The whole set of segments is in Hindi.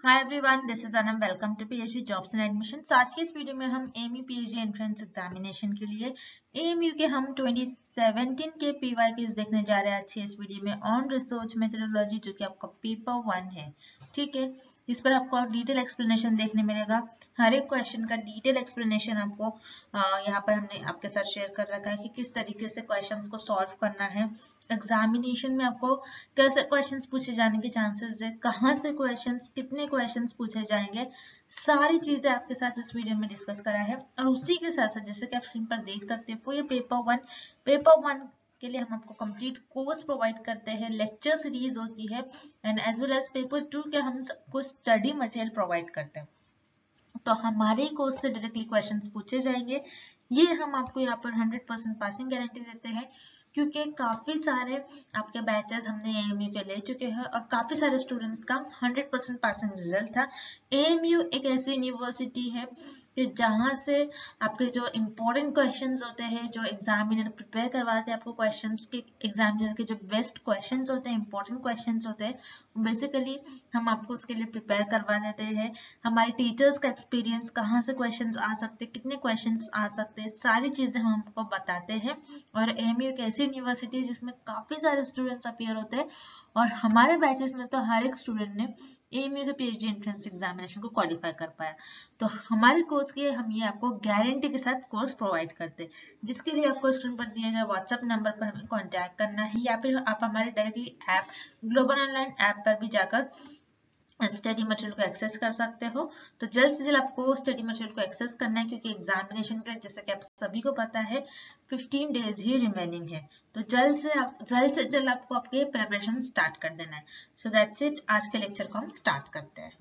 Hi everyone, this is Anam. Welcome to PhD jobs and admissions. आज के इस वीडियो में हम एमयू पीएचडी एंट्रेंस एग्जामिनेशन के लिए एमयू के हम 2017 के पीवाईक्यूज देखने जा रहे हैं आज के इस वीडियो में ऑन रिसर्च मेथोडोलॉजी, जो कि आपका पेपर 1 है। ठीक है, इस पर आपको डिटेल एक्सप्लेनेशन देखने मिलेगा। हर एक क्वेश्चन का डिटेल एक्सप्लेनेशन आपको यहाँ पर हमने आपके साथ शेयर कर रखा है कि किस तरीके से क्वेश्चंस को सॉल्व करना है। एग्जामिनेशन में आपको कैसे क्वेश्चंस पूछे जाने के चांसेस है, कहाँ से क्वेश्चंस, कितने क्वेश्चंस पूछे जाएंगे, सारी चीजें आपके साथ इस वीडियो में डिस्कस करा है। और उसी के साथ साथ जैसे कि आप स्क्रीन पर देख सकते हैं, वो ये पेपर 1 के लिए हम आपको कंप्लीट कोर्स प्रोवाइड करते हैं, लेक्चर सीरीज होती है and as well as paper 2 के हम सबको स्टडी मटेरियल प्रोवाइड करते हैं। तो हमारे कोर्स से डायरेक्टली क्वेश्चंस पूछे जाएंगे। ये हम आपको यहाँ पर 100% पासिंग गारंटी देते हैं, क्योंकि काफी सारे आपके बैचेस हमने एएमयू के ले चुके हैं और काफी सारे स्टूडेंट्स का 100% पासिंग रिजल्ट था। एएमयू एक ऐसी यूनिवर्सिटी है कि जहाँ से आपके जो इम्पोर्टेंट क्वेश्चंस होते हैं, जो एग्जामिनर प्रिपेयर करवाते हैं आपको क्वेश्चंस के, एग्जामिनर के जो बेस्ट क्वेश्चंस होते हैं, इंपॉर्टेंट क्वेश्चंस होते हैं, बेसिकली हम आपको उसके लिए प्रिपेयर करवा देते हैं। हमारे टीचर्स का एक्सपीरियंस, कहाँ से क्वेश्चंस आ सकते हैं, कितने क्वेश्चंस आ सकते हैं, सारी चीजें हम आपको बताते हैं। और एएमयू एक ऐसी यूनिवर्सिटी है जिसमें काफी सारे स्टूडेंट्स अपीयर होते हैं और हमारे बैचेस में तो हर एक स्टूडेंट ने एएमयू के पीएचडी एंट्रेंस एग्जामिनेशन को क्वालिफाई कर पाया। तो हमारे कोर्स के हम ये आपको गारंटी के साथ कोर्स प्रोवाइड करते हैं, जिसके लिए आपको स्क्रीन पर दिए गए व्हाट्सएप नंबर पर हमें कॉन्टैक्ट करना है, या फिर आप हमारे directly app global online app पर भी जाकर स्टडी मटेरियल को एक्सेस कर सकते हो। तो जल्द से जल्द आपको स्टडी मटेरियल को एक्सेस करना है, क्योंकि एग्जामिनेशन के लिए, जैसे कि आप सभी को पता है, 15 डेज ही रिमेनिंग है। तो जल्द से जल्द आपको आपके प्रिपरेशन स्टार्ट कर देना है। सो दैट्स इट, आज के लेक्चर को हम स्टार्ट करते हैं।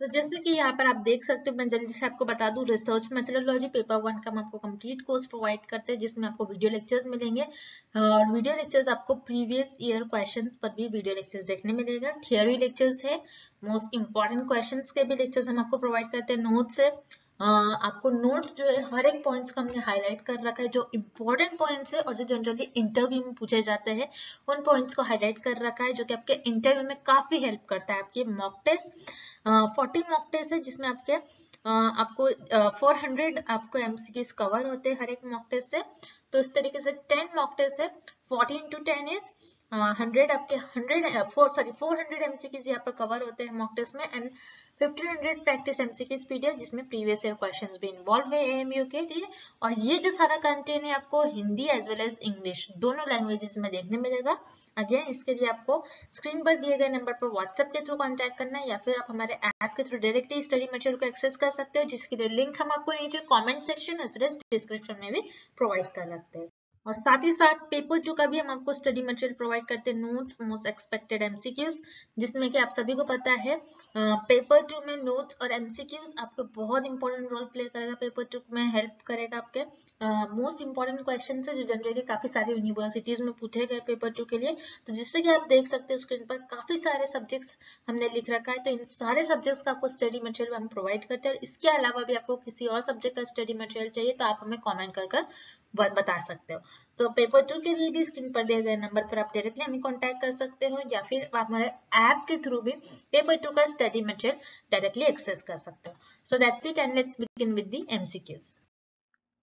तो जैसे कि यहाँ पर आप देख सकते हो, मैं जल्दी से आपको बता दूं, रिसर्च मेथोडोलॉजी पेपर 1 का हम आपको कंप्लीट कोर्स प्रोवाइड करते हैं, जिसमें आपको वीडियो लेक्चर्स मिलेंगे और वीडियो लेक्चर्स आपको प्रीवियस ईयर क्वेश्चंस पर भी वीडियो लेक्चर्स देखने मिलेगा। थियोरी लेक्चर्स है, मोस्ट इंपॉर्टेंट क्वेश्चंस के भी लेक्चर्स हम आपको प्रोवाइड करते हैं। नोट्स है, आपको नोट्स जो है हर एक पॉइंट्स को हमने हाईलाइट कर रखा है, जो इंपॉर्टेंट पॉइंट्स है और जो जनरली इंटरव्यू में पूछे जाते हैं उन पॉइंट्स को हाईलाइट कर रखा है, जो कि आपके इंटरव्यू में काफी हेल्प करता है। आपके मॉक टेस्ट 40 मॉक टेस्ट है, जिसमें आपको 400 आपको एमसीक्यूज कवर होते हैं हर एक मॉक टेस्ट से। तो इस तरीके से 10 मॉक टेस्ट है, 40 into 10 इज 100, आपके 400 एमसीक्यूज यहाँ पर कवर होते हैं मॉक टेस्ट में, एंड 1500 प्रैक्टिस एमसीक्यूज पीडीएफ, जिसमें प्रीवियस ईयर क्वेश्चंस भी इन्वॉल्व है एएमयू के लिए। और ये जो सारा कंटेंट है आपको Hindi as well as English दोनों लैंग्वेजेस में देखने मिलेगा। अगेन, इसके लिए आपको स्क्रीन पर दिए गए नंबर पर व्हाट्सएप के थ्रू कांटेक्ट करना है, या फिर आप हमारे ऐप के थ्रू डायरेक्टली स्टडी मटेरियल को एक्सेस कर सकते हो, जिसके लिए लिंक हम आपको नीचे comment section as well as description में भी प्रोवाइड कर रखते हैं। और साथ ही साथ पेपर 2 का भी हम आपको स्टडी मटेरियल प्रोवाइड करते हैं, नोट्स, मोस्ट एक्सपेक्टेड एमसीक्यूज, जिसमें कि आप सभी को पता है पेपर 2 में नोट्स और एमसीक्यूज आपको बहुत इंपॉर्टेंट रोल प्ले करेगा। पेपर 2 में हेल्प करेगा आपके मोस्ट इंपॉर्टेंट क्वेश्चन है, जो जनरली काफी सारी यूनिवर्सिटीज में पूछे गए पेपर 2 के लिए। तो जिससे कि आप देख सकते हो स्क्रीन पर काफी सारे सब्जेक्ट्स हमने लिख रखा है। तो इन सारे सब्जेक्ट्स का आपको स्टडी मटेरियल हम प्रोवाइड करते हैं। इसके अलावा भी आपको किसी और सब्जेक्ट का स्टडी मटेरियल चाहिए तो आप हमें कॉमेंट कर बता सकते हो। सो पेपर 2 के लिए भी स्क्रीन पर दिए गए नंबर पर आप डायरेक्टली हमें कांटेक्ट कर सकते हो, या फिर आप हमारे ऐप के थ्रू भी पेपर 2 का स्टडी मटेरियल डायरेक्टली एक्सेस कर सकते हो। So that's it, and let's begin with the MCQs.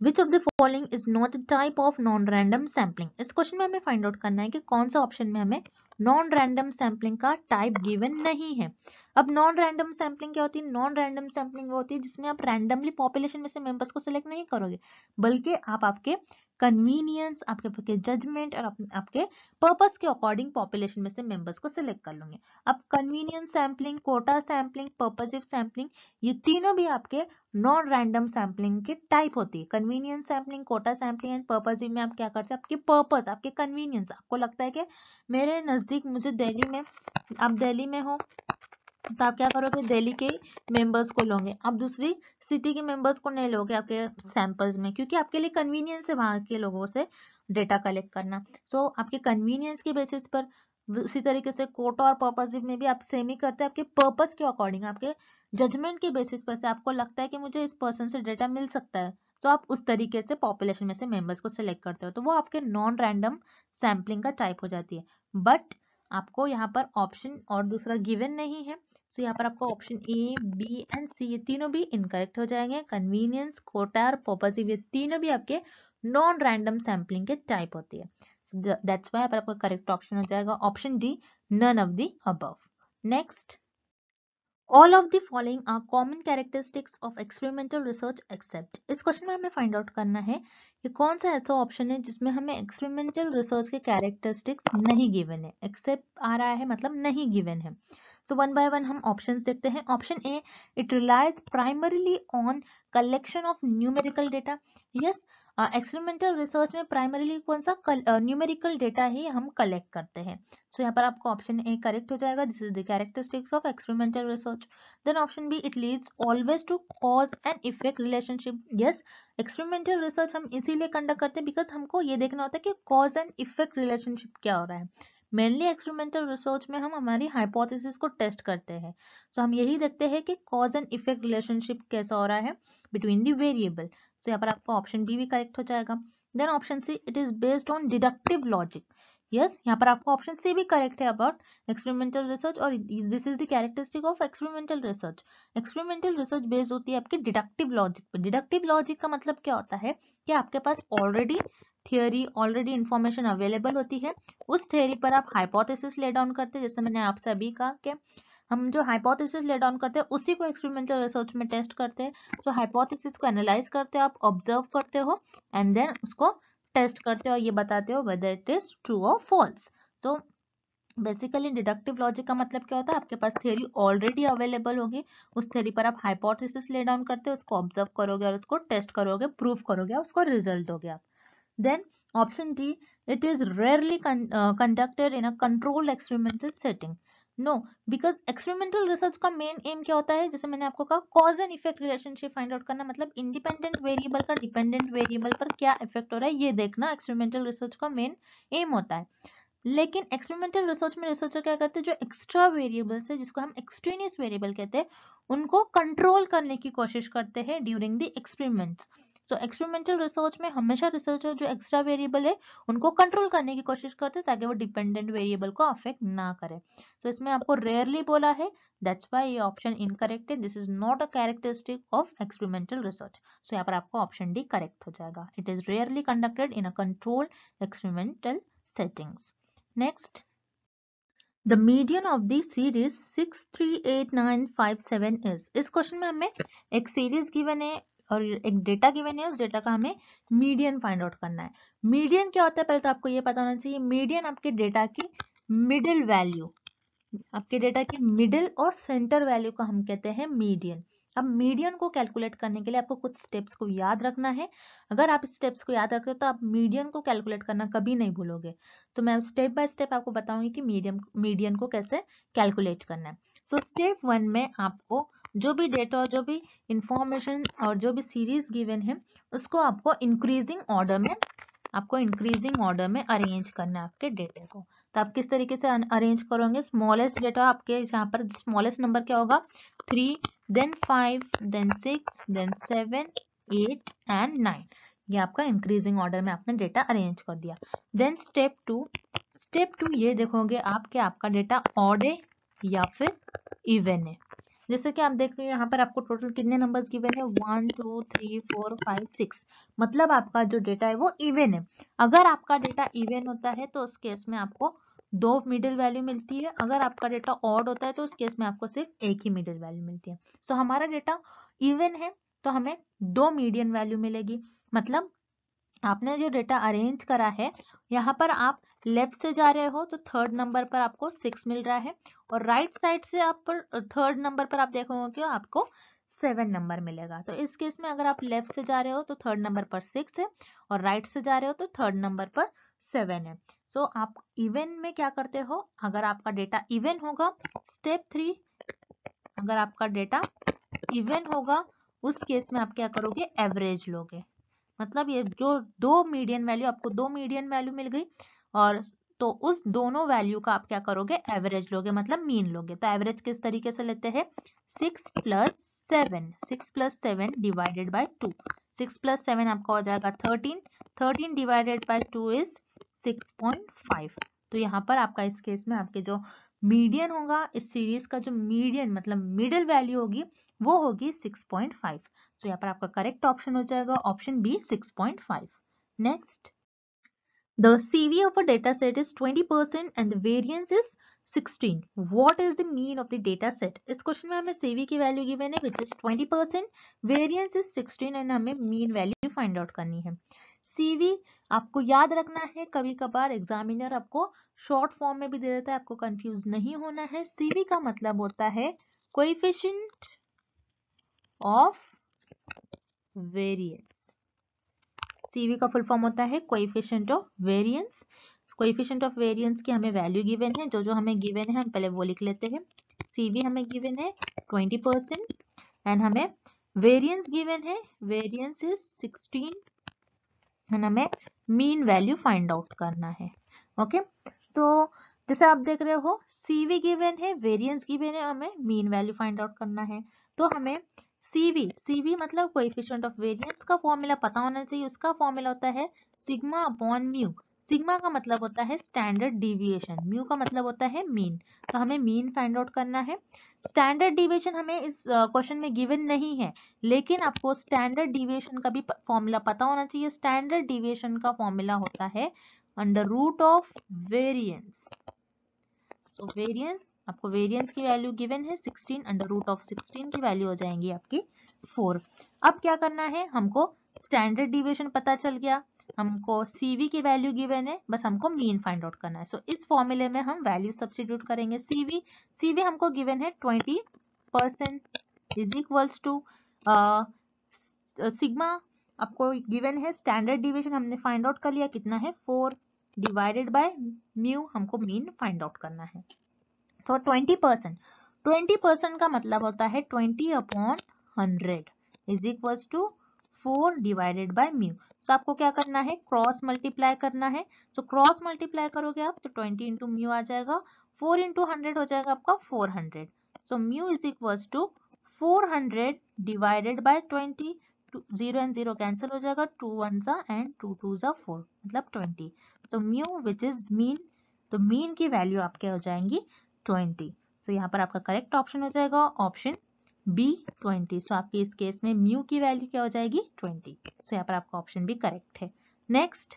Which of the following is not a type of non-random sampling? इस क्वेश्चन में हमें फाइंड आउट करना है कि कौन सा ऑप्शन में हमें नॉन रैंडम सैम्पलिंग का टाइप गिवन नहीं है। अब नॉन रैंडम सैम्पलिंग क्या होती है? नॉन रैंडम सैम्पलिंग वो होती है जिसमें आप रैंडमली पॉपुलेशन में से मेंबर्स को सिलेक्ट नहीं करोगे, बल्कि आप आपके कन्वीनियंस, आपके जजमेंट और आपके पर्पस के अकॉर्डिंग पॉपुलेशन में से मेंबर्स को सिलेक्ट कर लोगे। अब convenience sampling, quota sampling, purposive sampling, ये तीनों भी आपके नॉन रैंडम सैम्पलिंग की टाइप होती है। Convenience sampling, quota sampling and purposive में आप क्या करते हैं? आपके पर्पस, आपके कन्वीनियंस, आपको लगता है कि मेरे नजदीक, मुझे दिल्ली में, आप दिल्ली में हो तो आप क्या करोगे? दिल्ली के मेंबर्स को लोगे, आप दूसरी सिटी के मेंबर्स को नहीं लोगे आपके सैंपल्स में, क्योंकि आपके लिए कन्वीनियंस है वहां के लोगों से डेटा कलेक्ट करना। सो आपके कन्वीनियंस के बेसिस पर, उसी तरीके से कोटा और पर्पसिव में भी आप सेम ही करते हैं, आपके पर्पस के अकॉर्डिंग, आपके जजमेंट के बेसिस पर से आपको लगता है कि मुझे इस पर्सन से डेटा मिल सकता है, तो आप उस तरीके से पॉपुलेशन में से मेंबर्स को सिलेक्ट करते हो, तो वो आपके नॉन रैंडम सैम्पलिंग का टाइप हो जाती है। बट आपको यहाँ पर ऑप्शन और दूसरा गिवन नहीं है, सो यहाँ पर आपको ऑप्शन ए, बी एंड सी ये तीनों भी इनकरेक्ट हो जाएंगे। कन्वीनियंस, कोटा और पर्पसिव ये तीनों भी आपके नॉन रैंडम सैम्पलिंग के टाइप होती है। सो दैट्स व्हाई आपका करेक्ट ऑप्शन हो जाएगा option D, none of the above. Next, All of the following are common characteristics of experimental research except। इस क्वेश्चन में हमें फाइंड आउट करना है कि कौन सा ऐसा ऑप्शन है जिसमें हमें एक्सपेरिमेंटल रिसर्च के कैरेक्टरिस्टिक्स नहीं गिवन है। एक्सेप्ट आ रहा है मतलब नहीं गिवन है। सो वन बाय वन हम ऑप्शंस देखते हैं। Option A, it relies primarily on collection of numerical data. Yes, experimental research में प्राइमरीली कौन सा न्यूमेरिकल डेटा ही हम कलेक्ट करते हैं। सो यहाँ पर आपका ऑप्शन ए करेक्ट हो जाएगा। This is the characteristics of experimental research. Then option B, it leads always to cause and effect relationship. Yes, experimental research हम इसीलिए कंडक्ट करते हैं बिकॉज हमको ये देखना होता है कि कॉज एंड इफेक्ट रिलेशनशिप क्या हो रहा है। मेनली एक्सपेरिमेंटल रिसर्च में हम हमारी हाइपोथेसिस को टेस्ट करते हैं। सो हम यही देखते हैं कि कॉज एंड इफेक्ट रिलेशनशिप कैसा हो रहा है बिटवीन द वेरिएबल। सो यहाँ पर आपका ऑप्शन बी भी करेक्ट हो जाएगा। Then option C, it is based on deductive logic. Yes, यहाँ पर आपको ऑप्शन सी भी करेक्ट है अबाउट एक्सपेरिमेंटल रिसर्च, और this is the characteristic of experimental research. Experimental research based होती है आपके डिडक्टिव लॉजिक पे। डिडक्टिव लॉजिक का मतलब क्या होता है कि आपके पास already theory, already information available होती है, उस थियोरी पर आप हाइपोथेसिस ले डाउन करते हैं। जैसे मैंने आपसे अभी कहा कि हम जो हाइपोथेसिस ले डाउन करते हैं उसी को एक्सपेरिमेंटल रिसर्च में टेस्ट करते हैं। तो हाइपोथेसिस को एनालाइज करते हो, आप ऑब्जर्व करते हो एंड देन उसको टेस्ट करते हो और ये बताते हो वेदर इट इज ट्रू और false. So basically deductive logic का मतलब क्या होता है, आपके पास थियोरी ऑलरेडी अवेलेबल होगी, उस थियोरी पर आप हाइपोथेसिस ले डाउन करते हो, उसको ऑब्जर्व करोगे और उसको टेस्ट करोगे, प्रूव करोगे, उसको रिजल्ट दोगे आप। Then option D, it is rarely conducted in a controlled experimental setting. No, because experimental research का main aim क्या होता है, जैसे मैंने आपको कहा cause and effect relationship find out करना, मतलब independent variable का dependent variable पर क्या effect हो रहा है ये देखना experimental research का main aim होता है। लेकिन एक्सपेरिमेंटल रिसर्च में रिसर्चर क्या करते हैं, जो एक्स्ट्रा वेरिएबल्स है जिसको हम एक्सट्रेनियस वेरिएबल कहते हैं, उनको कंट्रोल करने की कोशिश करते हैं during the experiments. So experimental research में हमेशा रिसर्चर जो एक्स्ट्रा वेरिएबल है उनको कंट्रोल करने की कोशिश करते हैं ताकि वो डिपेंडेंट वेरिएबल को अफेक्ट ना करे। सो इसमें आपको रेयरली बोला है, दैट्स व्हाई ये ऑप्शन इनकरेक्ट है। This is not a characteristic of experimental research. So यहाँ पर आपको ऑप्शन डी करेक्ट हो जाएगा। It is rarely conducted in a controlled experimental settings. Next, the median of the series 638957 is। इस क्वेश्चन में हमें एक सीरीज गिवन है और एक डेटा गिवन है, उस डेटा का हमें मीडियन फाइंड आउट करना है। मीडियन क्या होता है पहले तो आपको ये पता होना चाहिए। मीडियन आपके डेटा की मिडिल वैल्यू, आपके डेटा की मिडिल और सेंटर वैल्यू को हम कहते हैं मीडियन। अब मीडियन को कैलकुलेट करने के लिए आपको कुछ स्टेप्स को याद रखना है। अगर आप स्टेप्स को याद रखते हो तो आप मीडियन को कैलकुलेट करना कभी नहीं भूलोगे। तो मैं स्टेप बाय स्टेप आपको बताऊंगी कि मीडियन को कैसे कैलकुलेट करना है। सो स्टेप 1 में आपको जो भी डेटा और जो भी इंफॉर्मेशन और जो भी सीरीज गिवन है उसको आपको इंक्रीजिंग ऑर्डर में अरेंज करना है आपके डेटा को। तो आप किस तरीके से अरेंज करोगे, स्मॉलेस्ट डेटा आपके यहाँ पर स्मॉलेस्ट नंबर क्या होगा 3, देन 5, देन 6, देन 7, 8 एंड 9। ये आपका इंक्रीजिंग ऑर्डर में आपने डेटा अरेंज कर दिया। देन स्टेप 2 ये देखोगे आप कि आपका डेटा ऑड है या फिर इवन है। जैसे कि आप देख रहे हो यहाँ पर आपको टोटल कितने नंबर्स गिवन है 1 2 3 4 5 6, मतलब आपका जो डेटा है वो इवन है। अगर आपका डेटा इवन होता है तो उस केस में आपको 2 मिडिल वैल्यू मिलती है। अगर आपका डेटा ऑड होता है तो उस केस में आपको सिर्फ एक ही मिडिल वैल्यू मिलती है। सो हमारा डेटा इवन है तो हमें 2 मीडियन वैल्यू मिलेगी। मतलब आपने जो डेटा अरेंज करा है यहाँ पर आप लेफ्ट से जा रहे हो तो थर्ड नंबर पर आपको 6 मिल रहा है, और राइट साइड से आप पर थर्ड नंबर पर आप देखोगे कि आपको 7 नंबर मिलेगा। तो इस केस में अगर आप लेफ्ट से जा रहे हो तो थर्ड नंबर पर 6 है और राइट से जा रहे हो तो थर्ड नंबर पर 7 है। सो आप इवन में क्या करते हो, अगर आपका डेटा इवन होगा, स्टेप 3, अगर आपका डेटा इवन होगा उस केस में आप क्या करोगे, एवरेज लोगे। मतलब ये जो 2 मीडियन वैल्यू, आपको 2 मीडियन वैल्यू मिल गई और तो उस दोनों वैल्यू का आप क्या करोगे, एवरेज लोगे, मतलब मीन लोगे। तो एवरेज किस तरीके से लेते हैं, 6 + 7 डिवाइडेड बाय 2। 6 + 7 आपका हो जाएगा 13 डिवाइडेड बाय 2 इज 6.5। तो यहाँ पर आपका इस केस में आपके जो मीडियन होगा इस सीरीज का, जो मीडियन मतलब मिडिल वैल्यू होगी वो होगी 6.5। तो यहाँ पर आपका करेक्ट ऑप्शन हो जाएगा option B 6.5। Next, the CV of a data set is 20% and the variance is 16. What is the mean of the data set? इस क्वेश्चन में हमें CV की वैल्यू गिवन है which is 20%, variance is 16 and हमें mean value find out करनी है। CV आपको याद रखना है, कभी कभार एग्जामिनर आपको शॉर्ट फॉर्म में भी दे देता है, आपको कंफ्यूज नहीं होना है। CV का मतलब होता है कोएफिशिएंट ऑफ वेरिएंस। CV का फुल फॉर्म होता है coefficient of variance. Coefficient of variance की हमें वैल्यू गिवन है, जो हमें गिवन है हम पहले वो लिख लेते हैं। CV हमें गिवन है 20% एंड हमें वेरिएंस गिवन है, वेरिएंस इज 16 एंड हमें मीन वैल्यू फाइंड आउट करना है। ओके, तो जैसे आप देख रहे हो CV गिवन है, वेरिएंस गिवन है, हमें मीन वैल्यू फाइंड आउट करना है। तो हमें CV मतलब कोएफिशिएंट ऑफ वेरिएंस का फॉर्मूला पता होना चाहिए। उसका फॉर्मूला होता है सिग्मा अपॉन म्यू। सिग्मा का मतलब होता है स्टैंडर्ड डिविएशन, म्यू का मतलब होता है मीन। तो हमें मीन फाइंड आउट करना है। स्टैंडर्ड डिविएशन हमें इस क्वेश्चन में गिवन नहीं है, लेकिन आपको स्टैंडर्ड डिविएशन का भी फॉर्मूला पता होना चाहिए। स्टैंडर्ड डिविएशन का फॉर्मूला होता है अंडर रूट ऑफ वेरिएंस। तो वेरिएंस, आपको वेरिएंस की वैल्यू गिवन है 16, अंडर रूट ऑफ 16 की वैल्यू हो जाएंगी आपकी 4। अब क्या करना है, हमको स्टैंडर्ड डिविएशन पता चल गया, हमको CV की वैल्यू गिवन है, बस हमको मीन फाइंड आउट करना है। सो इस फॉर्मूले में हम वैल्यू सब्स्टिट्यूट करेंगे। CV हमको गिवन है 20% इज इक्वल्स टू सिग्मा आपको गिवन है, स्टैंडर्ड डिविएशन हमने फाइंड आउट कर लिया, कितना है 4 डिवाइडेड बाय म्यू, हमको मीन फाइंड आउट करना है। तो 20% का मतलब होता है 20 upon 100 is equals to 4 divided by mu. तो आपको क्या करना है, क्रॉस मल्टीप्लाई करना है। तो क्रॉस मल्टीप्लाई करोगे आप तो 20 इंटू म्यू आ जाएगा, 4 इंटू 100 हो जाएगा आपका 400। So mu is equals to 400 divided by 20। 0 and 0 cancel हो जाएगा, 2 1 एंड 2 2 4 मतलब 20। So mu which is mean, तो मीन की वैल्यू आपके हो जाएंगी 20। सो यहाँ पर आपका करेक्ट ऑप्शन हो जाएगा ऑप्शन बी 20। सो आपके इस केस में म्यू की वैल्यू क्या हो जाएगी 20। सो यहाँ पर आपका ऑप्शन भी करेक्ट है। Next,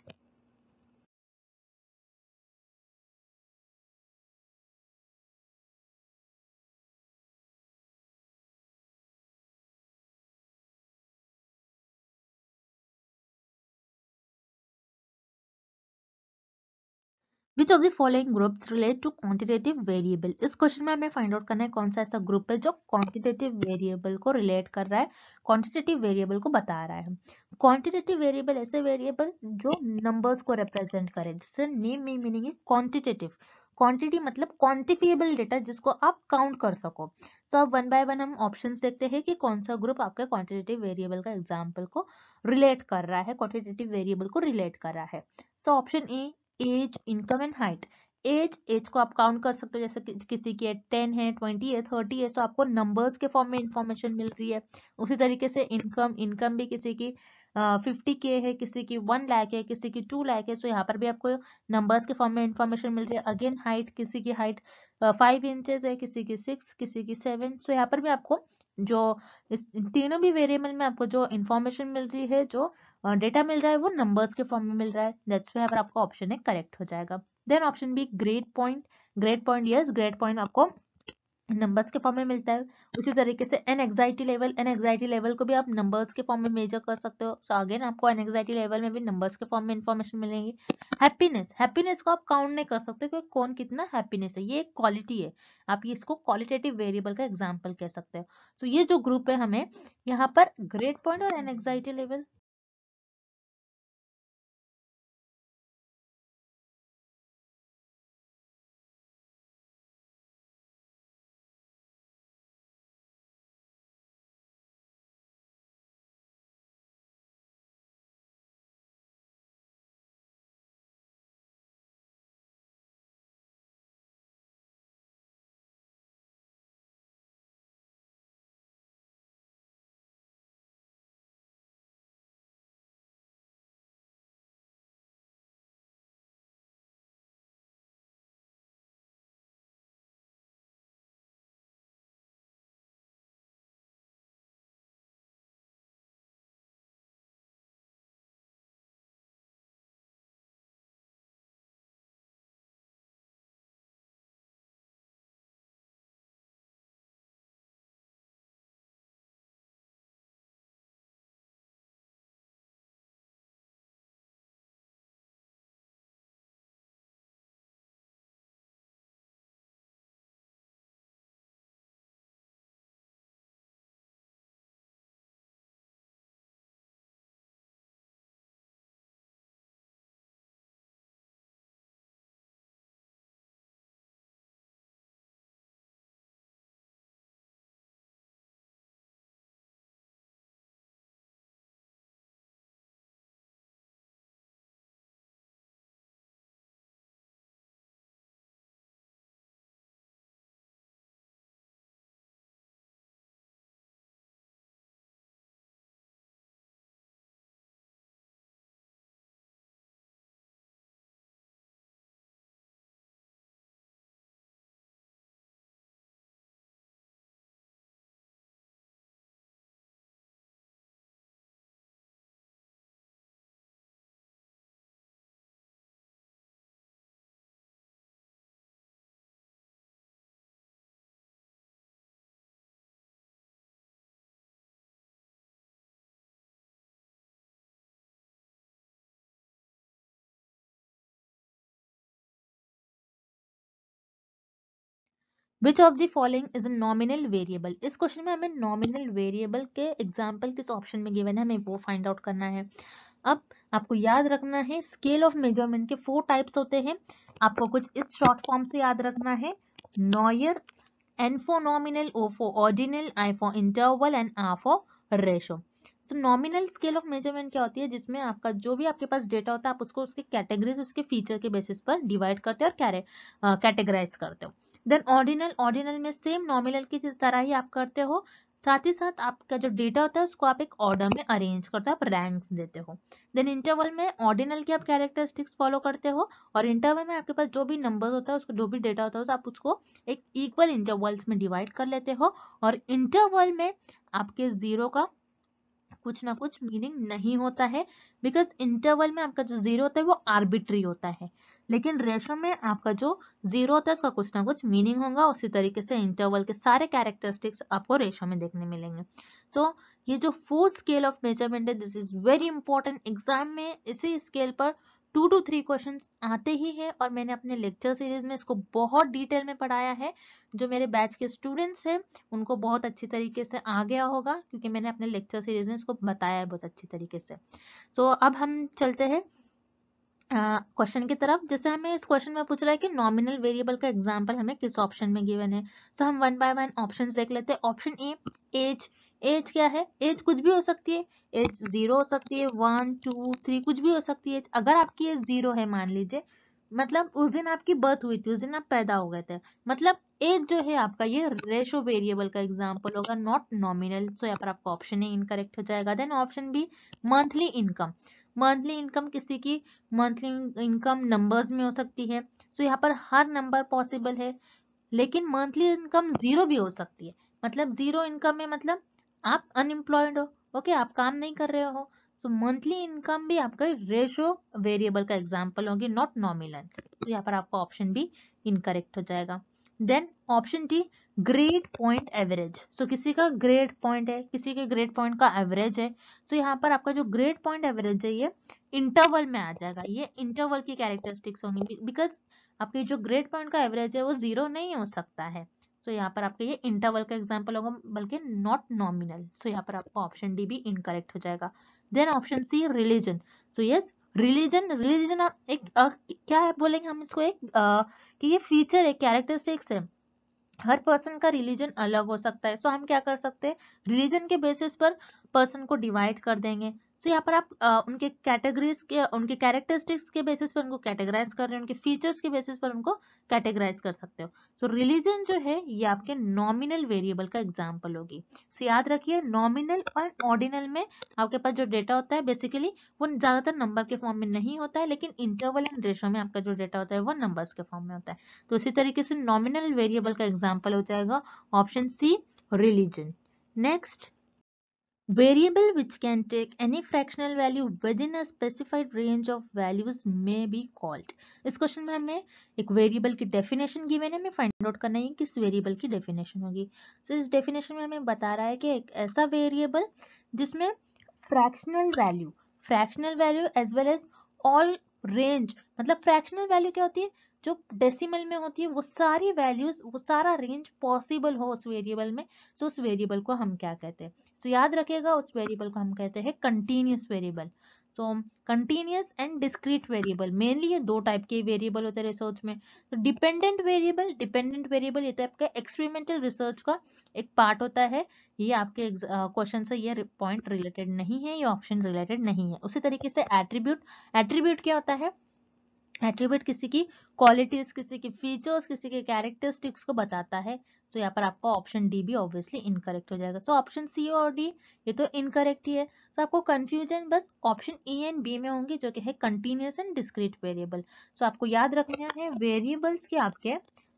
Which of the following groups relate to quantitative variable? इस क्वेश्चन में हमें फाइंड आउट करना है कौन सा ऐसा ग्रुप है जो क्वांटिटेटिव वेरिएबल को रिलेट कर रहा है, क्वांटिटेटिव वेरिएबल को बता रहा है। क्वांटिटेटिव वेरिएबल ऐसे वेरिएबल जो नंबर्स को रिप्रेजेंट करे, जिससे नेम में मीनिंग है क्वांटिटेटिव। क्वांटिटी मतलब क्वांटिफिएबल डेटा जिसको आप काउंट कर सको। सो अब वन बाय वन हम ऑप्शंस देखते हैं कि कौन सा ग्रुप आपके क्वांटिटेटिव वेरिएबल का एग्जाम्पल को रिलेट कर रहा है, क्वांटिटेटिव वेरिएबल को रिलेट कर रहा है। So option A, age, income and height. Age को आप काउंट कर सकते हो, जैसे किसी की 10 है, 20 है, 30 है, तो आपको नंबर्स के फॉर्म में इंफॉर्मेशन मिल रही है। उसी तरीके से इनकम भी किसी की 50K है, किसी की 1 लाख है, किसी की 2 लाख है, सो यहाँ पर भी आपको नंबर्स के फॉर्म में इंफॉर्मेशन मिल रही है। अगेन हाइट, किसी की हाइट 5 इंचेस है, किसी की 6, किसी की 7, सो यहाँ पर भी आपको जो इस तीनों भी वेरिएबल में आपको जो इंफॉर्मेशन मिल रही है, जो डेटा मिल रहा है, वो नंबर्स के फॉर्म में मिल रहा है। दैट्स व्हाई आपका ऑप्शन है करेक्ट हो जाएगा। Then option B, grade point. Grade point, yes, grade point आपको नंबर्स के फॉर्म में मिलता है। उसी तरीके से एनएक्साइटी लेवल को भी आप नंबर्स के फॉर्म में मेजर कर सकते हो। सो अगेन आपको एनएक्साइटी लेवल में भी नंबर्स के फॉर्म में इंफॉर्मेशन मिलेंगी। हैप्पीनेस को आप काउंट नहीं कर सकते कि कौन कितना हैप्पीनेस है, ये एक क्वालिटी है, आप इसको क्वालिटेटिव वेरिएबल का एग्जांपल कह सकते हो। तो ये जो ग्रुप है, हमें यहाँ पर ग्रेड पॉइंट और anxiety level which of the following is a nominal variable. इस क्वेश्चन में हमें नॉमिनल वेरिएबल के एग्जाम्पल किस ऑप्शन में गिवन है हमें वो फाइंड आउट करना है। अब आपको याद रखना है स्केल ऑफ मेजरमेंट के 4 टाइप्स होते हैं। आपको कुछ इस शॉर्ट फॉर्म से याद रखना है, noir, N for nominal, O for ordinal, I for interval and R for ratio. So nominal scale of measurement क्या होती है, जिसमें आपका जो भी आपके पास डेटा होता है आप उसको उसके कैटेगरीज उसके फीचर के बेसिस पर डिवाइड करते हो और कैटेगराइज करते हो। देन ऑर्डिनल में सेम नॉमिनल की तरह ही आप करते हो, साथ ही साथ आपका जो डेटा होता है उसको आप एक ऑर्डर में अरेंज करते हो, आप रैंक्स देते हो। देन इंटरवल में ऑर्डिनल के आप कैरेक्टरिस्टिक्स फॉलो करते हो और इंटरवल में आपके पास जो भी नंबर होता है उसको जो भी डेटा होता है आप उसको एक इक्वल इंटरवल्स में डिवाइड कर लेते हो। और इंटरवल में आपके जीरो का कुछ ना कुछ मीनिंग नहीं होता है, बिकॉज इंटरवल में आपका जो जीरो होता है वो आर्बिट्री होता है, लेकिन रेशो में आपका जो जीरो होता है उसका कुछ ना कुछ मीनिंग होगा। उसी तरीके से इंटरवल के सारे कैरेक्टरिस्टिक्स आपको रेशो में देखने मिलेंगे। सो ये जो 4th स्केल ऑफ मेजरमेंट है this is very important. Exam में इसी स्केल पर 2 to 3 क्वेश्चंस आते ही है और मैंने अपने लेक्चर सीरीज में इसको बहुत डिटेल में पढ़ाया है। जो मेरे बैच के स्टूडेंट्स हैं उनको बहुत अच्छी तरीके से आ गया होगा, क्योंकि मैंने अपने लेक्चर सीरीज में इसको बताया है बहुत अच्छी तरीके से। सो अब हम चलते हैं क्वेश्चन की तरफ। जैसे हमें इस क्वेश्चन में पूछ रहा है कि नॉमिनल वेरिएबल का एग्जांपल हमें किस ऑप्शन में गिवन है। सो हम वन बाय वन ऑप्शंस देख लेते हैं। Option A, as. एज क्या है? एज कुछ भी हो सकती है, एज 0 हो सकती है, 1 2 3 कुछ भी हो सकती है। अगर आपकी एज 0 है मान लीजिए, मतलब उस दिन आपकी बर्थ हुई थी, उस दिन आप पैदा हो गए थे, मतलब एज जो है आपका ये रेशो वेरिएबल का एग्जांपल होगा, नॉट नॉमिनल। सो यहाँ पर आपका ऑप्शन ए इनकरेक्ट हो जाएगा। Then option B, monthly income. Monthly income किसी की मंथली इनकम नंबर्स में हो सकती है। सो यहाँ पर हर नंबर पॉसिबल है, लेकिन मंथली इनकम 0 भी हो सकती है। मतलब 0 इनकम में मतलब आप अनएम्प्लॉयड हो, ओके, आप काम नहीं कर रहे हो। सो मंथली इनकम भी आपका रेशो वेरिएबल का एग्जांपल होगी, नॉट नॉमिनल। तो यहाँ पर आपका ऑप्शन बी इनकरेक्ट हो जाएगा। Then option D, grade point average. So किसी का ग्रेड पॉइंट है, किसी के ग्रेड पॉइंट का एवरेज है। सो यहाँ पर आपका जो ग्रेड पॉइंट एवरेज है ये इंटरवल में आ जाएगा, ये इंटरवल की कैरेक्टरिस्टिक्स होंगी, बिकॉज आपके जो ग्रेड पॉइंट का एवरेज है वो 0 नहीं हो सकता है। सो यहाँ पर आपका ये इंटरवल का एग्जांपल होगा, बल्कि नॉट नॉमिनल। सो यहाँ पर आपका ऑप्शन डी भी इनकरेक्ट हो जाएगा। Then option C, religion. So yes, religion एक क्या है बोलेंगे हम इसको, एक कि ये फीचर है, कैरेक्टरिस्टिक्स है। हर पर्सन का रिलीजन अलग हो सकता है। सो हम क्या कर सकते हैं, रिलीजन के बेसिस पर पर्सन को डिवाइड कर देंगे। सो यहाँ पर आप उनके कैटेगरीज के, उनके कैरेक्टरिस्टिक्स के बेसिस पर उनको कैटेगराइज कर रहे हैं, उनके फीचर्स के बेसिस पर उनको कैटेगराइज कर सकते हो। सो रिलीजन जो है ये आपके नॉमिनल वेरिएबल का एग्जांपल होगी। सो याद रखिए, नॉमिनल और ऑर्डिनल में आपके पास जो डेटा होता है बेसिकली वो ज्यादातर नंबर के फॉर्म में नहीं होता है, लेकिन इंटरवल एंड रेशो में आपका जो डेटा होता है वो नंबर्स के फॉर्म में होता है। तो इसी तरीके से नॉमिनल वेरिएबल का एग्जांपल हो जाएगा option C, religion. Next, variable which can take any fractional value within a specified range of values may be called। इस क्वेश्चन में हमें एक वेरिएबल की डेफिनेशन गिवन है, हमें फाइंड आउट करना है किस वेरिएबल की डेफिनेशन होगी। सो इस डेफिनेशन में हमें बता रहा है कि एक ऐसा वेरिएबल जिसमें fractional value as well as all range, मतलब फ्रैक्शनल वैल्यू क्या होती है, जो डेसिमल में होती है वो सारी वैल्यूज, वो सारा रेंज पॉसिबल हो उस वेरिएबल में। सो उस वेरिएबल को हम क्या कहते हैं, तो याद रखिएगा उस वेरिएबल को हम कहते हैं continuous variable. So continuous and discrete variable, mainly ये 2 टाइप के वेरिएबल होते हैं रिसर्च में। तो डिपेंडेंट वेरिएबल ये तो आपका एक्सपेरिमेंटल रिसर्च का एक पार्ट होता है, ये आपके क्वेश्चन से ये पॉइंट रिलेटेड नहीं है, ये ऑप्शन रिलेटेड नहीं है। उसी तरीके से एट्रीब्यूट क्या होता है, एट्रीब्यूट किसी की क्वालिटीज, किसी की फीचर्स, किसी के कैरेक्टरिस्टिक्स को बताता है। तो यहाँ पर आपका ऑप्शन डी भी ऑब्वियसली इनकरेक्ट हो जाएगा। सो ऑप्शन सी और डी ये तो इनकरेक्ट ही है। सो आपको कंफ्यूजन बस ऑप्शन ई एंड बी में होंगी, जो कि है कंटीन्यूअस एंड डिस्क्रीट वेरिएबल। सो आपको याद रखना है वेरिएबल्स के आपके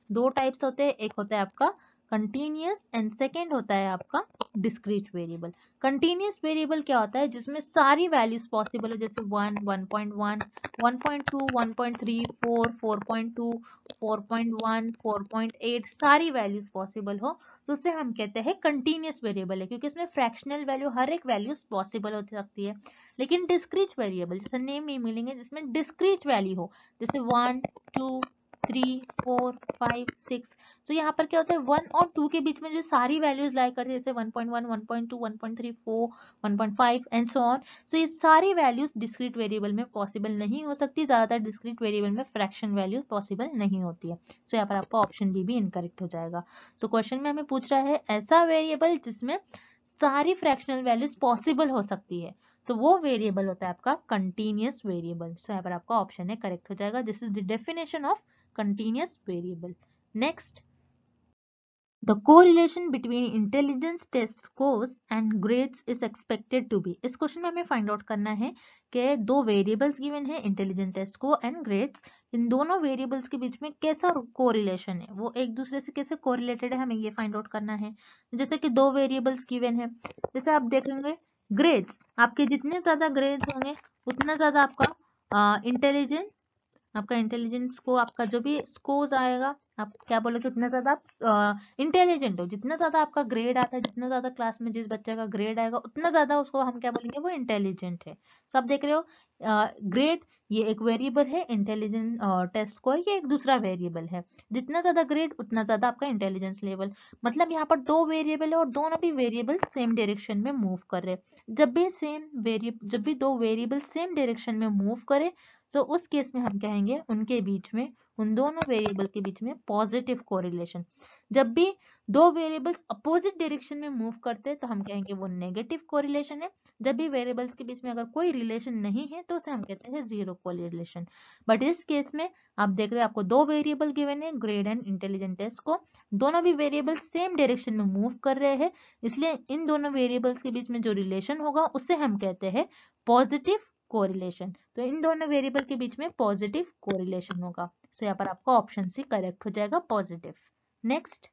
2 टाइप्स होते हैं, एक होता है आपका कंटीन्यूअस एंड सेकेंड होता है आपका डिस्क्रीट वेरिएबल। कंटीन्यूअस वेरिएबल क्या होता है, जिसमें सारी वैल्यूज पॉसिबल हो, जैसे 1, 1.1, 1.2, 1.3, 4, 4.2, 4.1, 4.8 सारी वैल्यूज पॉसिबल हो, तो उसे हम कहते हैं कंटीन्यूअस वेरिएबल है, क्योंकि इसमें फ्रैक्शनल वैल्यू हर एक वैल्यूज पॉसिबल हो सकती है। लेकिन डिस्क्रीट वेरिएबल जैसे नेम में मिलेंगे, जिसमें डिस्क्रीट वैल्यू हो, जैसे 1, 2, 3, 4, 5, 6। तो यहाँ पर क्या होता है 1 और 2 के बीच में जो सारी वैल्यूज लाई करते हैं जैसे 1.1, 1.2, 1.34, 1.5 एंड सो ऑन। सो ये सारी वैल्यूज डिस्क्रीट वेरिएबल में पॉसिबल नहीं हो सकती, ज्यादातर डिस्क्रीट वेरिएबल में फ्रैक्शन वैल्यू पॉसिबल नहीं होती है। सो यहाँ पर आपका ऑप्शन भी इनकरेक्ट हो जाएगा। सो क्वेश्चन में हमें पूछ रहा है ऐसा वेरिएबल जिसमें सारी फ्रैक्शनल वैल्यूज पॉसिबल हो सकती है, सो वो वेरिएबल होता है आपका कंटीन्यूअस वेरिएबल। सो यहाँ पर आपका ऑप्शन है करेक्ट हो जाएगा। This is the definition of continuous variable. Next, the correlation between intelligence test scores and grades is expected to be। इस क्वेश्चन में हमें फाइंड आउट करना है कि दो वेरिएबल्स गिवन है intelligent test score and grades, इन दोनों वेरिएबल्स के बीच में कैसा कोरिलेशन है, वो एक दूसरे से कैसे कोरिलेटेड है, हमें ये फाइंड आउट करना है। जैसे कि दो वेरिएबल्स गिवन है, जैसे आप देखेंगे ग्रेड्स, आपके जितने ज्यादा ग्रेड्स होंगे उतना ज्यादा आपका इंटेलिजेंट, आपका इंटेलिजेंस को आपका जो भी स्कोर्स आएगा, आप क्या बोलोगे उतना ज्यादा आप इंटेलिजेंट हो, जितना ज्यादा आपका ग्रेड आता है, जितना ज्यादा क्लास में जिस बच्चे का ग्रेड आएगा उतना ज्यादा उसको हम क्या बोलेंगे, वो इंटेलिजेंट है। तो आप देख रहे हो ग्रेड ये एक वेरिएबल है, इंटेलिजेंट टेस्ट स्कोर ये एक दूसरा वेरिएबल है। जितना ज्यादा ग्रेड उतना ज्यादा आपका इंटेलिजेंस लेवल, मतलब यहाँ पर दो वेरिएबल है और दोनों भी वेरिएबल सेम डायरेक्शन में मूव कर रहे हैं। जब भी दो वेरिएबल सेम डायरेक्शन में मूव करे तो उस केस में हम कहेंगे उनके बीच में, उन दोनों वेरिएबल के बीच में पॉजिटिव कोरिलेशन। जब भी दो वेरिएबल्स अपोजिट डायरेक्शन में मूव करते हैं तो हम कहेंगे वो नेगेटिव कोरिलेशन है। जब भी वेरिएबल्स के बीच में अगर कोई रिलेशन नहीं है तो उसे हम कहते हैं जीरो कोरिलेशन। बट इस केस में आप देख रहे हैं आपको दो वेरिएबल गिवन है ग्रेड एंड इंटेलिजेंट टेस्ट को, दोनों भी वेरिएबल सेम डायरेक्शन में मूव कर रहे हैं, इसलिए इन दोनों वेरिएबल्स के बीच में जो रिलेशन होगा उससे हम कहते हैं पॉजिटिव कोरिलेशन। तो इन दोनों वेरिएबल के बीच में पॉजिटिव कोरिलेशन होगा। सो यहाँ पर आपका ऑप्शन सी करेक्ट हो जाएगा, positive. Next,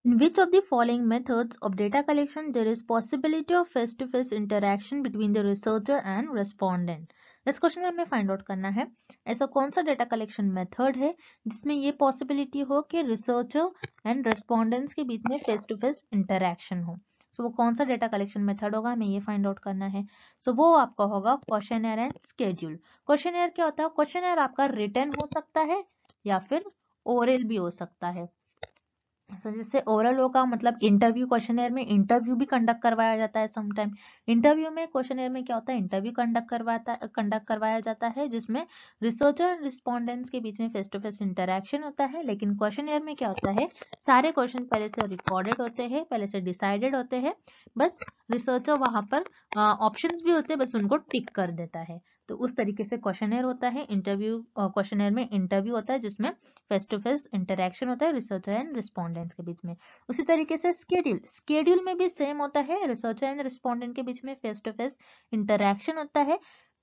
in which of the following methods of data collection there is possibility of face-to-face interaction between the researcher and respondent। इस क्वेश्चन में हमें फाइंड आउट करना है ऐसा कौन सा डेटा कलेक्शन मेथड है जिसमें ये पॉसिबिलिटी हो कि रिसर्चर एंड रेस्पोंडेंट्स के बीच में फेस टू फेस इंटरेक्शन हो। सो वो कौन सा डेटा कलेक्शन मेथड होगा, हमें ये फाइंड आउट करना है। सो वो आपका होगा क्वेश्चनर एंड स्केड्यूल। क्वेश्चनर क्या होता है, क्वेश्चनर आपका रिटन हो सकता है या फिर ओरल भी हो सकता है। जैसे ओरल होगा मतलब इंटरव्यू, क्वेश्चनर में इंटरव्यू भी कंडक्ट करवाया जाता है समटाइम। इंटरव्यू में क्वेश्चनर में क्या होता है, इंटरव्यू कंडक्ट करवाया जाता है जिसमें रिसर्चर एंड रिस्पोंडेंट्स के बीच में फेस टू फेस इंटरेक्शन होता है। लेकिन क्वेश्चनर में क्या होता है, सारे क्वेश्चन पहले से रिकॉर्डेड होते हैं, पहले से डिसाइडेड होते हैं, बस रिसर्चर वहां पर ऑप्शंस भी होते हैं, बस उनको टिक कर देता है। तो उस तरीके से क्वेश्चनर होता है। इंटरव्यू क्वेश्चनर में इंटरव्यू होता है जिसमें फेस टू फेस इंटरेक्शन होता है रिसर्चर एंड रिस्पोंडेंट के बीच में। उसी तरीके से स्केड्यूल में भी सेम होता है, रिसर्चर एंड रिस्पोंडेंट के बीच में फेस टू फेस इंटरेक्शन होता है।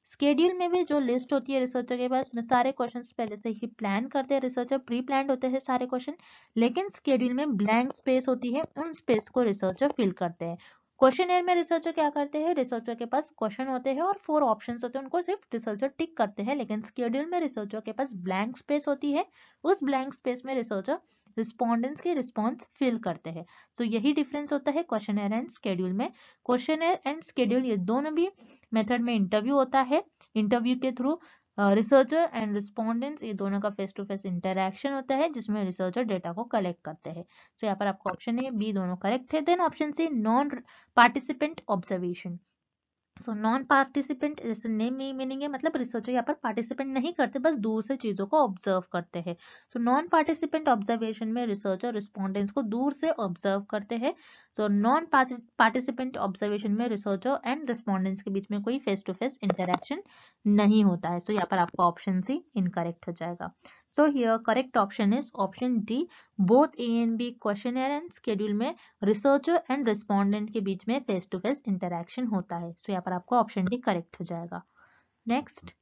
स्केड्यूल में भी जो लिस्ट होती है रिसर्चर के पास में सारे क्वेश्चंस पहले से ही प्लान करते हैं रिसर्चर, प्री प्लान्ड होते हैं सारे क्वेश्चन। लेकिन स्केड्यूल में ब्लैंक स्पेस होती है, उन स्पेस को रिसर्चर फिल करते हैं। क्वेश्चनर में रिसर्चर क्या करते हैं, रिसर्चर के पास क्वेश्चन होते हैं और 4 ऑप्शंस होते हैं, उनको सिर्फ रिसर्चर टिक करते हैं। लेकिन स्केड्यूल में रिसर्चर के पास ब्लैंक स्पेस होती है, उस ब्लैंक स्पेस में रिसर्चर रिस्पोंडेंट्स के रिस्पॉन्स फिल करते हैं। तो यही डिफरेंस होता है क्वेश्चनर एंड स्केड्यूल में। क्वेश्चनर एंड स्केड्यूल ये दोनों भी मेथड में इंटरव्यू होता है, इंटरव्यू के थ्रू रिसर्चर एंड रिस्पोंडेंट्स ये दोनों का फेस टू फेस इंटरेक्शन होता है जिसमें रिसर्चर डेटा को कलेक्ट करते हैं। तो यहाँ पर आपका ऑप्शन ए बी दोनों करेक्ट है। Then option C non participant observation. So non participant जैसे नेम में मीनिंग है, मतलब रिसर्चर यहाँ पर पार्टिसिपेंट नहीं करते, बस दूर से चीजों को ऑब्जर्व करते हैं। तो नॉन पार्टिसिपेंट ऑब्जर्वेशन में रिसर्चर रिस्पोंडेंट्स को दूर से ऑब्जर्व करते हैं। तो नॉन पार्टिसिपेंट ऑब्जर्वेशन में रिसर्चर एंड रिस्पोंडेंट्स के बीच में कोई फेस टू फेस इंटरेक्शन नहीं होता है। सो यहाँ पर आपका ऑप्शन सी इनकरेक्ट हो जाएगा। So here correct option is option D, both A and B questionnaire and schedule में रिसर्चर एंड रिस्पोंडेंट के बीच में फेस टू फेस इंटरेक्शन होता है। सो यहाँ पर आपको ऑप्शन डी करेक्ट हो जाएगा। Next,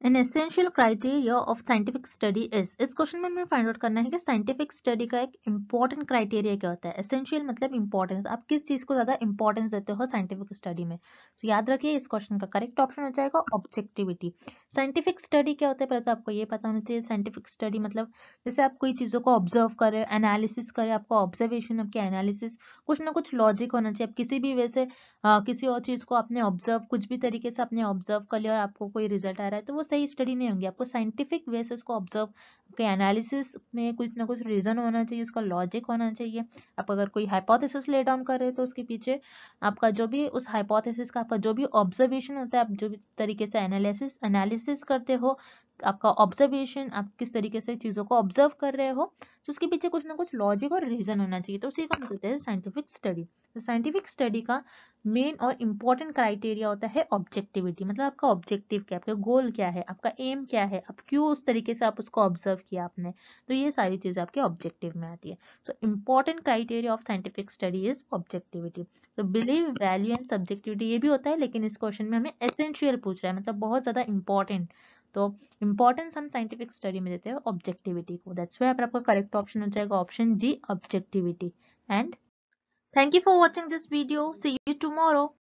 An essential criteria of scientific study is, इस क्वेश्चन में हमें फाइंड आउट करना है कि साइंटिफिक स्टडी का एक इंपॉर्टेंट क्राइटेरिया क्या होता है। एसेंशियल मतलब इंपॉर्टेंस, आप किस चीज को ज्यादा इंपॉर्टेंस देते हो साइंटिफिक स्टडी में। तो याद रखिए इस क्वेश्चन का करेक्ट ऑप्शन हो जाएगा ऑब्जेक्टिविटी। साइंटिफिक स्टडी क्या होता है पहले तो आपको ये पता होना चाहिए। साइंटिफिक स्टडी मतलब जैसे आप कोई चीजों को ऑब्जर्व करें, एनालिसिस करें, आपका ऑब्जर्वेशन आपकी एनालिसिस कुछ ना कुछ लॉजिक होना चाहिए। आप किसी भी वैसे किसी और चीज को आपने ऑब्जर्व कुछ भी तरीके से आपने ऑब्जर्व कर लिया और आपको कोई रिजल्ट आ रहा है तो वो सही स्टडी नहीं होंगी, आपको साइंटिफिक वे से उसको ऑब्जर्व के एनालिसिस में कुछ ना कुछ रीजन होना चाहिए, उसका लॉजिक होना चाहिए। आप अगर कोई हाइपोथेसिस ले डाउन कर रहे हो तो उसके पीछे आपका जो भी उस हाइपोथेसिस का आपका जो भी ऑब्जर्वेशन होता है, आप जो भी तरीके से एनालिसिस करते हो, आपका ऑब्जर्वेशन, आप किस तरीके से चीज़ों को ऑब्जर्व कर रहे हो, तो उसके पीछे कुछ ना कुछ लॉजिक और रीजन होना चाहिए, तो उसी को हम कहते हैं साइंटिफिक स्टडी। तो साइंटिफिक स्टडी का मेन और इम्पॉर्टेंट क्राइटेरिया होता है ऑब्जेक्टिविटी, मतलब आपका ऑब्जेक्टिव क्या है, आपका गोल क्या है, आपका एम क्या है, आप क्यों उस तरीके से आप उसको ऑब्जर्व किया आपने, तो ये सारी चीज़ें आपके ऑब्जेक्टिव में आती है। So important criteria of scientific study is objectivity. तो बिलीव, वैल्यू एंड सब्जेक्टिविटी ये भी होता है, लेकिन इस क्वेश्चन में हमें एसेंशियल पूछ रहा है, मतलब बहुत ज़्यादा इंपॉर्टेंट। तो इंपॉर्टेंस हम साइंटिफिक स्टडी में देते हैं ऑब्जेक्टिविटी को, दैट्स व्हाई आपका करेक्ट ऑप्शन हो जाएगा option D, objectivity. And thank you for watching this video, see you tomorrow.